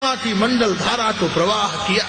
करुणा की मंडल धारा को प्रवाह किया,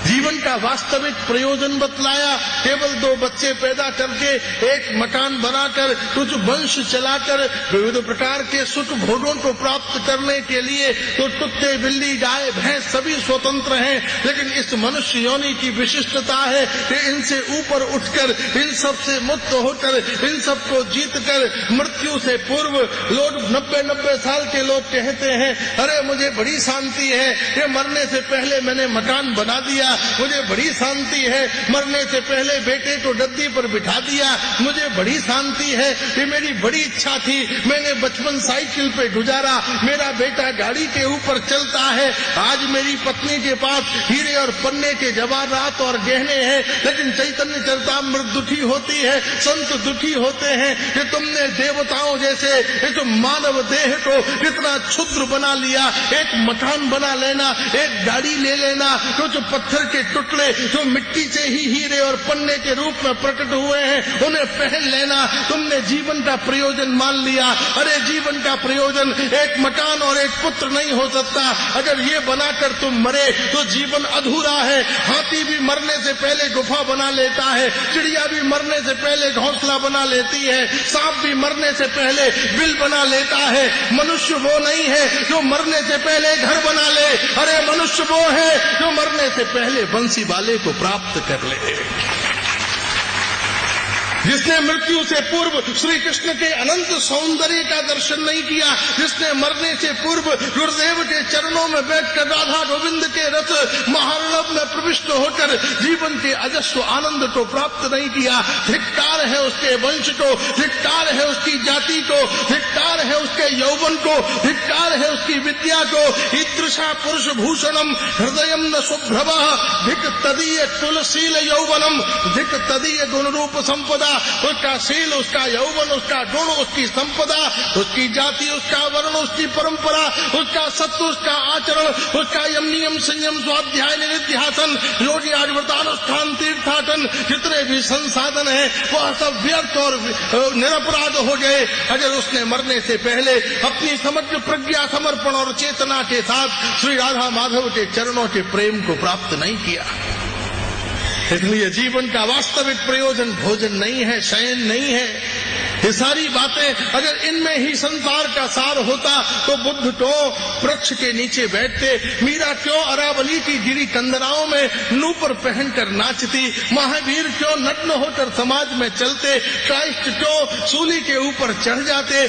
जीवन का वास्तविक प्रयोजन बतलाया। केवल 2 बच्चे पैदा करके, एक मकान बनाकर, कुछ वंश चलाकर, विविध प्रकार के सुख भोगों को प्राप्त करने के लिए तो कुत्ते, बिल्ली, गाय, भैंस सभी स्वतंत्र हैं, लेकिन इस मनुष्य योनि की विशिष्टता है कि इनसे ऊपर उठकर, इन सब से मुक्त होकर, इन सब को जीतकर मृत्यु से पूर्व लोग 90 साल के लोग कहते हैं, अरे मुझे बड़ी शांति है, ये मरने से पहले मैंने मकान बना दिया, मुझे बड़ी शांति है, मरने से पहले बेटे को गद्दी पर बिठा दिया, मुझे बड़ी शांति है, ये मेरी बड़ी इच्छा थी, मैंने बचपन साइकिल पे गुजारा, मेरा बेटा गाड़ी के ऊपर चलता है, आज मेरी पत्नी के पास हीरे और पन्ने के जवाहरात और गहने हैं, लेकिन चैतन्य चरितामृत दुखी होती है, संत दुखी होते हैं कि तुमने देवताओं जैसे इस मानव देह को इतना क्षुद्र बना लिया। एक मकान बना लेना, एक गाड़ी ले लेना, कुछ पत्थर के टुकड़े जो मिट्टी से ही हीरे और पन्ने के रूप में प्रकट हुए हैं, उन्हें पहन लेना, तुमने जीवन का प्रयोजन मान लिया। अरे जीवन का प्रयोजन एक मकान और एक पुत्र नहीं हो सकता। अगर ये बनाकर तुम मरे तो जीवन अधूरा है। हाथी भी मरने से पहले गुफा बना लेता है, चिड़िया भी मरने से पहले घोंसला बना लेती है, सांप भी मरने से पहले बिल बना लेता है। मनुष्य वो नहीं है जो मरने से पहले घर बना ले, अरे मनुष्य वो है जो मरने से पहले बंसी वाले को प्राप्त कर ले, जिसने मृत्यु से पूर्व श्री कृष्ण के अनंत सौंदर्य का दर्शन नहीं किया, जिसने मरने से पूर्व गुरुदेव के चरणों में बैठकर राधा गोविंद के रस महार्णव में प्रविष्ट होकर जीवन के अजस्व आनंद को प्राप्त नहीं किया। धिक्कार है उसके वंश को, धिक्कार है उसकी जाति को, धिक्कार है उसके यौवन को, धिक्कार है उसकी विद्या को। ईदृशा पुरुष भूषणम हृदयम न शुभ्रव धिक तदीय तुलसील यौवनम धिक तदीय गुण रूप संपदा। उसका शील, उसका यौवन, उसका गुण, उसकी संपदा, उसकी जाति, उसका वर्ण, उसकी परंपरा, उसका सत्व, उसका आचरण, उसका यम नियम संयम स्वाध्याय निधिध्यासन योगी आजव्रतानुष्ठान तीर्थाटन, जितने भी संसाधन है वह सब व्यर्थ और निरपराध हो गए अगर उसने मरने से पहले अपनी समग्र प्रज्ञा, समर्पण और चेतना के साथ श्री राधा माधव के चरणों के प्रेम को प्राप्त नहीं किया। इसलिए जीवन का वास्तविक प्रयोजन भोजन नहीं है, शयन नहीं है। ये सारी बातें अगर इनमें ही संसार का सार होता तो बुद्ध क्यों वृक्ष के नीचे बैठते, मीरा क्यों अरावली की गिरी कंदराओं में नूपुर पहनकर नाचती, महावीर क्यों नग्न होकर समाज में चलते, क्राइस्ट क्यों सूली के ऊपर चढ़ जाते।